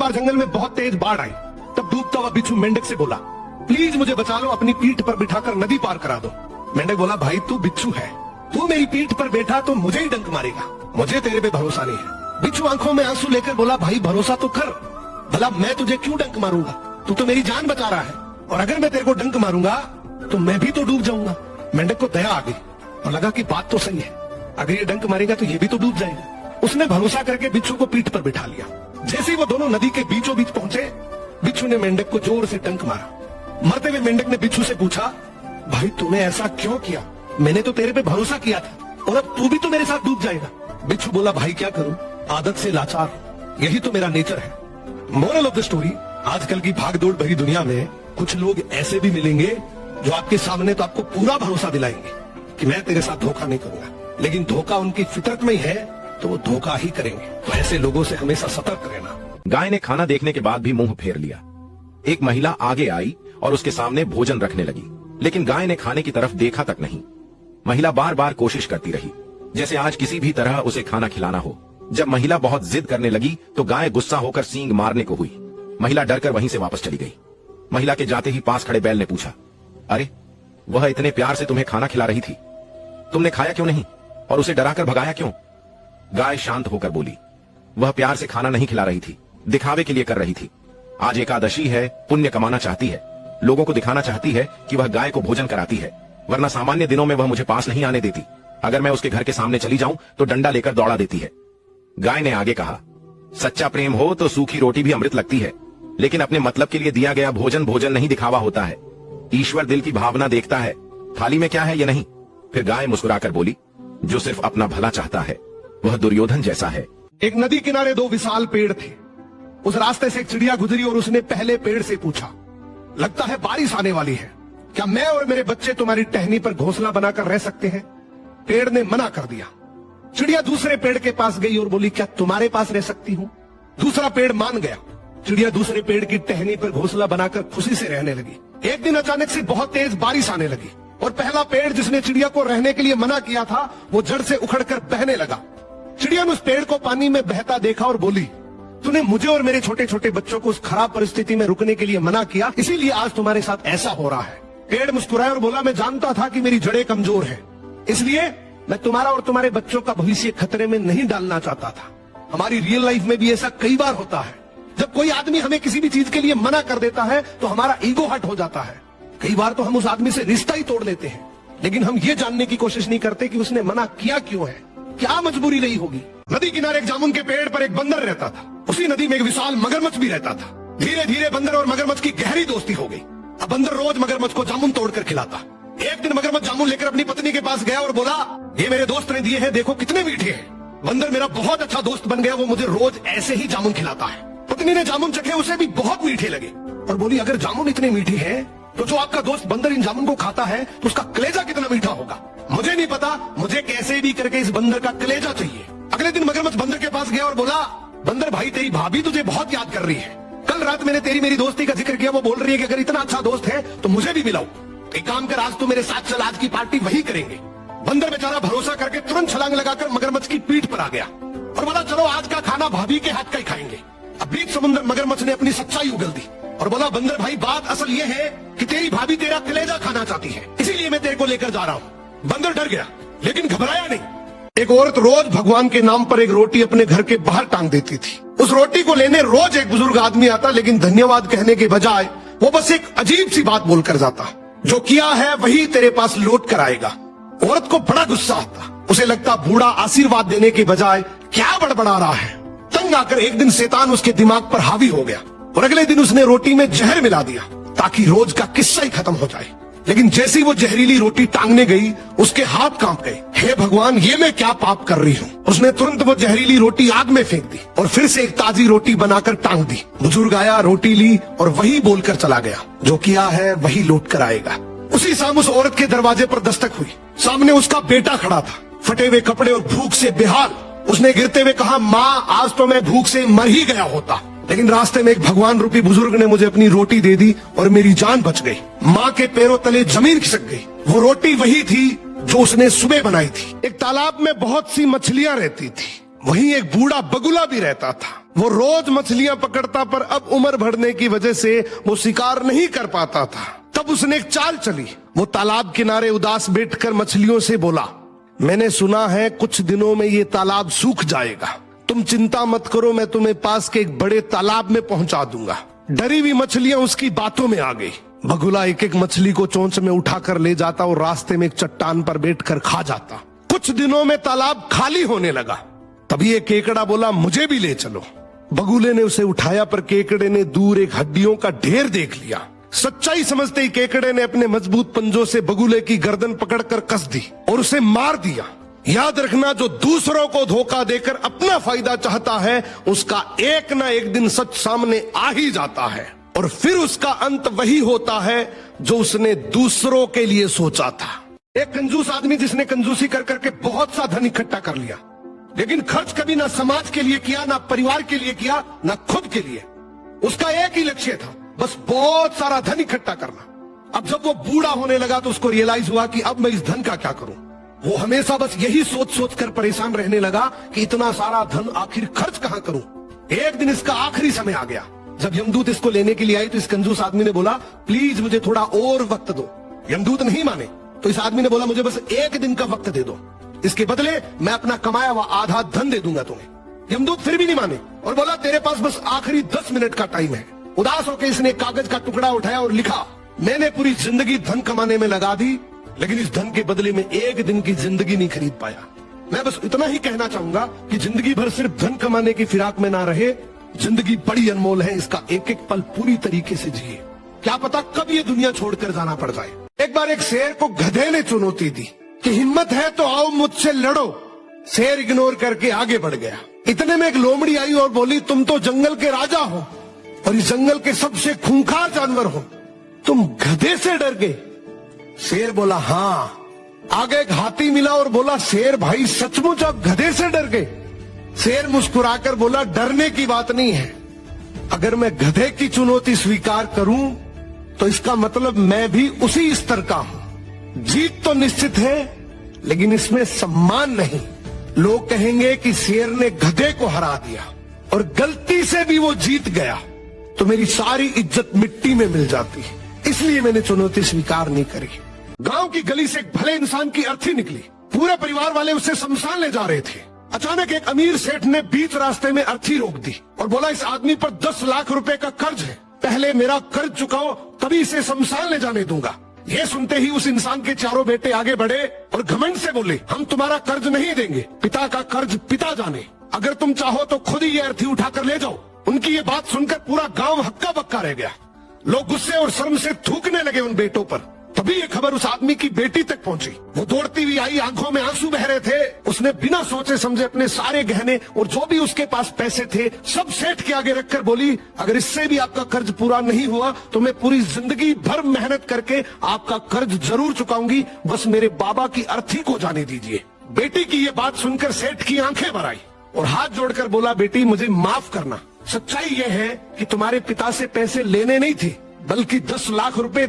बार जंगल में बहुत तेज बाढ़ आई। तब डूबता हुआ बिच्छू मेंढक से बोला, प्लीज मुझे बचा लो, अपनी पीठ पर बिठाकर नदी पार करा दो। मेंढक बोला, भाई तू बिच्छू है, तू मेरी पीठ पर बैठा तो मुझे ही डंक मारेगा, मुझे तेरे पे भरोसा नहीं है। बिच्छू आंखों में आंसू लेकर बोला, भाई भरोसा तो कर, भला मैं तुझे क्यों डंक मारूंगा, तू तो मेरी जान बचा रहा है, और अगर मैं तेरे को डंक मारूंगा तो मैं भी तो डूब जाऊंगा। मेंढक को दया आ गई और लगा कि बात तो सही है, अगर ये डंक मारेगा तो ये भी तो डूब जाएगा। उसने भरोसा करके बिच्छू को पीठ पर बिठा लिया। जैसे ही वो दोनों नदी के बीचों बीच पहुंचे, बिच्छू ने मेंढक को जोर से डंक मारा। मरते हुए मेंढक ने बिच्छू से पूछा, भाई तूने ऐसा क्यों किया, मैंने तो तेरे पे भरोसा किया था, और अब तू भी तो मेरे साथ डूब जाएगा। बिच्छू बोला, भाई क्या करूं, आदत से लाचार, यही तो मेरा नेचर है। मोरल ऑफ द स्टोरी, आजकल की भागदौड़ भरी दुनिया में कुछ लोग ऐसे भी मिलेंगे जो आपके सामने तो आपको पूरा भरोसा दिलाएंगे कि मैं तेरे साथ धोखा नहीं करूंगा, लेकिन धोखा उनकी फितरत में ही है तो वो धोखा ही करेंगे। तो ऐसे लोगों से हमेशा सतर्क रहना। गाय ने खाना देखने के बाद भी मुंह फेर लिया। एक महिला आगे आई और उसके सामने भोजन रखने लगी, लेकिन गाय ने खाने की तरफ देखा तक नहीं। महिला बार बार कोशिश करती रही, जैसे आज किसी भी तरह उसे खाना खिलाना हो। जब महिला बहुत जिद करने लगी तो गाय गुस्सा होकर सींग मारने को हुई। महिला डरकर वहीं से वापस चली गई। महिला के जाते ही पास खड़े बैल ने पूछा, अरे वह इतने प्यार से तुम्हें खाना खिला रही थी, तुमने खाया क्यों नहीं और उसे डराकर भगाया क्यों? गाय शांत होकर बोली, वह प्यार से खाना नहीं खिला रही थी, दिखावे के लिए कर रही थी। आज एकादशी है, पुण्य कमाना चाहती है, लोगों को दिखाना चाहती है कि वह गाय को भोजन कराती है, वरना सामान्य दिनों में वह मुझे पास नहीं आने देती। अगर मैं उसके घर के सामने चली जाऊं तो डंडा लेकर दौड़ा देती है। गाय ने आगे कहा, सच्चा प्रेम हो तो सूखी रोटी भी अमृत लगती है, लेकिन अपने मतलब के लिए दिया गया भोजन भोजन नहीं दिखावा होता है। ईश्वर दिल की भावना देखता है, थाली में क्या है ये नहीं। फिर गाय मुस्कुराकर बोली, जो सिर्फ अपना भला चाहता है वह दुर्योधन जैसा है। एक नदी किनारे दो विशाल पेड़ थे। उस रास्ते से एक चिड़िया गुजरी और उसने पहले पेड़ से पूछा, लगता है बारिश आने वाली है, क्या मैं और मेरे बच्चे तुम्हारी टहनी पर घोंसला बनाकर रह सकते हैं? पेड़ ने मना कर दिया। चिड़िया दूसरे पेड़ के पास गई और बोली, क्या तुम्हारे पास रह सकती हूँ? दूसरा पेड़ मान गया। चिड़िया दूसरे पेड़ की टहनी पर घोंसला बनाकर खुशी से रहने लगी। एक दिन अचानक से बहुत तेज बारिश आने लगी और पहला पेड़ जिसने चिड़िया को रहने के लिए मना किया था वो जड़ से उखड़कर बहने लगा। चिड़िया ने उस पेड़ को पानी में बहता देखा और बोली, तूने मुझे और मेरे छोटे छोटे बच्चों को उस खराब परिस्थिति में रुकने के लिए मना किया, इसीलिए आज तुम्हारे साथ ऐसा हो रहा है। पेड़ मुस्कुराया और बोला, मैं जानता था कि मेरी जड़ें कमजोर हैं, इसलिए मैं तुम्हारा और तुम्हारे बच्चों का भविष्य खतरे में नहीं डालना चाहता था। हमारी रियल लाइफ में भी ऐसा कई बार होता है। जब कोई आदमी हमें किसी भी चीज के लिए मना कर देता है तो हमारा ईगो हर्ट हो जाता है। कई बार तो हम उस आदमी से रिश्ता ही तोड़ लेते हैं, लेकिन हम ये जानने की कोशिश नहीं करते कि उसने मना किया क्यों है, क्या मजबूरी रही होगी। नदी किनारे एक जामुन के पेड़ पर एक बंदर रहता था। उसी नदी में एक विशाल मगरमच्छ भी रहता था। धीरे धीरे बंदर और मगरमच्छ की गहरी दोस्ती हो गई। अब बंदर रोज मगरमच्छ को जामुन तोड़कर खिलाता। एक दिन मगरमच्छ जामुन लेकर अपनी पत्नी के पास गया और बोला, ये मेरे दोस्त ने दिए हैं, देखो कितने मीठे हैं। बंदर मेरा बहुत अच्छा दोस्त बन गया, वो मुझे रोज ऐसे ही जामुन खिलाता है। पत्नी ने जामुन चखे, उसे भी बहुत मीठे लगे और बोली, अगर जामुन इतने मीठे हैं तो जो आपका दोस्त बंदर इन जामुन को खाता है तो उसका कलेजा कितना मीठा होगा। मुझे नहीं पता, मुझे कैसे भी करके इस बंदर का कलेजा चाहिए। अगले दिन मगरमच्छ बंदर के पास गया और बोला, बंदर भाई तेरी भाभी तुझे बहुत याद कर रही है, कल रात मैंने तेरी मेरी दोस्ती का जिक्र किया, वो बोल रही है कि अगर इतना अच्छा दोस्त है तो मुझे भी मिलाओ। एक काम कर, आज तू मेरे साथ चल, आज की पार्टी वही करेंगे। बंदर बेचारा भरोसा करके तुरंत छलांग लगाकर मगरमच्छ की पीठ पर आ गया और बोला, चलो आज का खाना भाभी के हाथ का ही खाएंगे। अब बीच समुद्र मगरमच्छ ने अपनी सच्चाई उगल दी और बोला, बंदर भाई बात असल ये है कि तेरी भाभी तेरा कलेजा खाना चाहती है, इसीलिए मैं तेरे को लेकर जा रहा हूँ। बंदर डर गया लेकिन घबराया नहीं। एक औरत रोज भगवान के नाम पर एक रोटी अपने घर के बाहर टांग देती थी। उस रोटी को लेने रोज एक बुजुर्ग आदमी आता, लेकिन धन्यवाद कहने के बजाय वो बस एक अजीब सी बात बोलकर जाता, जो किया है वही तेरे पास लौट कर आएगा। औरत को बड़ा गुस्सा आता। उसे लगता बूढ़ा आशीर्वाद देने के बजाय क्या बड़बड़ा रहा है। तंग आकर एक दिन शैतान उसके दिमाग पर हावी हो गया और अगले दिन उसने रोटी में जहर मिला दिया ताकि रोज का किस्सा ही खत्म हो जाए। लेकिन जैसी वो जहरीली रोटी टांगने गई उसके हाथ कांप गए। हे भगवान, ये मैं क्या पाप कर रही हूँ। उसने तुरंत वो जहरीली रोटी आग में फेंक दी और फिर से एक ताजी रोटी बनाकर टांग दी। बुजुर्ग आया, रोटी ली और वही बोलकर चला गया, जो किया है वही लौट कर आएगा। उसी शाम उस औरत के दरवाजे पर दस्तक हुई। सामने उसका बेटा खड़ा था, फटे हुए कपड़े और भूख से बेहाल। उसने गिरते हुए कहा, माँ आज तो मैं भूख से मर ही गया होता, लेकिन रास्ते में एक भगवान रूपी बुजुर्ग ने मुझे अपनी रोटी दे दी और मेरी जान बच गई। माँ के पैरों तले जमीन खिसक गई। वो रोटी वही थी जो उसने सुबह बनाई थी। एक तालाब में बहुत सी मछलियां रहती थी, वहीं एक बूढ़ा बगुला भी रहता था। वो रोज मछलियां पकड़ता, पर अब उम्र बढ़ने की वजह से वो शिकार नहीं कर पाता था। तब उसने एक चाल चली। वो तालाब किनारे उदास बैठकर मछलियों से बोला, मैंने सुना है कुछ दिनों में ये तालाब सूख जाएगा। तुम चिंता मत करो, मैं तुम्हें पास के एक बड़े तालाब में पहुंचा दूंगा। डरी हुई मछलियां उसकी बातों में आ गई। बगुला एक एक मछली को चोंच में उठाकर ले जाता और रास्ते में एक चट्टान पर बैठकर खा जाता। कुछ दिनों में तालाब खाली होने लगा। तभी एक केकड़ा बोला, मुझे भी ले चलो। बगुले ने उसे उठाया, पर केकड़े ने दूर एक हड्डियों का ढेर देख लिया। सच्चाई समझते ही केकड़े ने अपने मजबूत पंजों से बगुले की गर्दन पकड़कर कस दी और उसे मार दिया। याद रखना, जो दूसरों को धोखा देकर अपना फायदा चाहता है, उसका एक ना एक दिन सच सामने आ ही जाता है, और फिर उसका अंत वही होता है जो उसने दूसरों के लिए सोचा था। एक कंजूस आदमी जिसने कंजूसी कर करके बहुत सा धन इकट्ठा कर लिया, लेकिन खर्च कभी ना समाज के लिए किया, ना परिवार के लिए किया, ना खुद के लिए। उसका एक ही लक्ष्य था, बस बहुत सारा धन इकट्ठा करना। अब जब वो बूढ़ा होने लगा तो उसको रियलाइज हुआ कि अब मैं इस धन का क्या करूं। वो हमेशा बस यही सोच सोच कर परेशान रहने लगा कि इतना सारा धन आखिर खर्च कहां करूं। एक दिन इसका आखिरी समय आ गया। जब यमदूत इसको लेने के लिए आई तो इस कंजूस आदमी ने बोला, प्लीज मुझे थोड़ा और वक्त दो। यमदूत नहीं माने तो इस आदमी ने बोला, मुझे बस एक दिन का वक्त दे दो, इसके बदले मैं अपना कमाया हुआ आधा धन दे दूंगा तुम्हें। यमदूत फिर भी नहीं माने और बोला, तेरे पास बस आखिरी 10 मिनट का टाइम है। उदास होकर इसने कागज का टुकड़ा उठाया और लिखा, मैंने पूरी जिंदगी धन कमाने में लगा दी, लेकिन इस धन के बदले में एक दिन की जिंदगी नहीं खरीद पाया। मैं बस इतना ही कहना चाहूंगा कि जिंदगी भर सिर्फ धन कमाने की फिराक में ना रहे। जिंदगी बड़ी अनमोल है, इसका एक एक पल पूरी तरीके से जिए। क्या पता कब ये दुनिया छोड़कर जाना पड़ जाए। एक बार एक शेर को गधे ने चुनौती दी कि हिम्मत है तो आओ मुझसे लड़ो। शेर इग्नोर करके आगे बढ़ गया। इतने में एक लोमड़ी आई और बोली, तुम तो जंगल के राजा हो और इस जंगल के सबसे खूंखार जानवर हो, तुम गधे से डर गए? शेर बोला, हाँ। आगे एक हाथी मिला और बोला, शेर भाई सचमुच आप गधे से डर गए? शेर मुस्कुराकर बोला, डरने की बात नहीं है, अगर मैं गधे की चुनौती स्वीकार करूं तो इसका मतलब मैं भी उसी स्तर का हूं। जीत तो निश्चित है, लेकिन इसमें सम्मान नहीं। लोग कहेंगे कि शेर ने गधे को हरा दिया और गलती से भी वो जीत गया तो मेरी सारी इज्जत मिट्टी में मिल जाती, इसलिए मैंने चुनौती स्वीकार नहीं करी। गांव की गली से एक भले इंसान की अर्थी निकली। पूरे परिवार वाले उसे शमशान ले जा रहे थे। अचानक एक अमीर सेठ ने बीच रास्ते में अर्थी रोक दी और बोला, इस आदमी पर 10 लाख रुपए का कर्ज है, पहले मेरा कर्ज चुकाओ तभी इसे शमशान ले जाने दूंगा। ये सुनते ही उस इंसान के चारों बेटे आगे बढ़े और घमंड से बोले, हम तुम्हारा कर्ज नहीं देंगे, पिता का कर्ज पिता जाने, अगर तुम चाहो तो खुद ही ये अर्थी उठाकर ले जाओ। उनकी ये बात सुनकर पूरा गांव हक्का बक्का रह गया। लोग गुस्से और शर्म से थूकने लगे उन बेटों पर। तभी ये खबर उस आदमी की बेटी तक पहुंची। वो दौड़ती हुई आई, आंखों में आंसू बह रहे थे। उसने बिना सोचे समझे अपने सारे गहने और जो भी उसके पास पैसे थे सब सेठ के आगे रखकर बोली, अगर इससे भी आपका कर्ज पूरा नहीं हुआ तो मैं पूरी जिंदगी भर मेहनत करके आपका कर्ज जरूर चुकाऊंगी, बस मेरे बाबा की अर्थी को जाने दीजिए। बेटी की ये बात सुनकर सेठ की आंखें भर आई और हाथ जोड़कर बोला, बेटी मुझे माफ करना, सच्चाई ये है कि तुम्हारे पिता से पैसे लेने नहीं थे बल्कि 10 लाख रुपए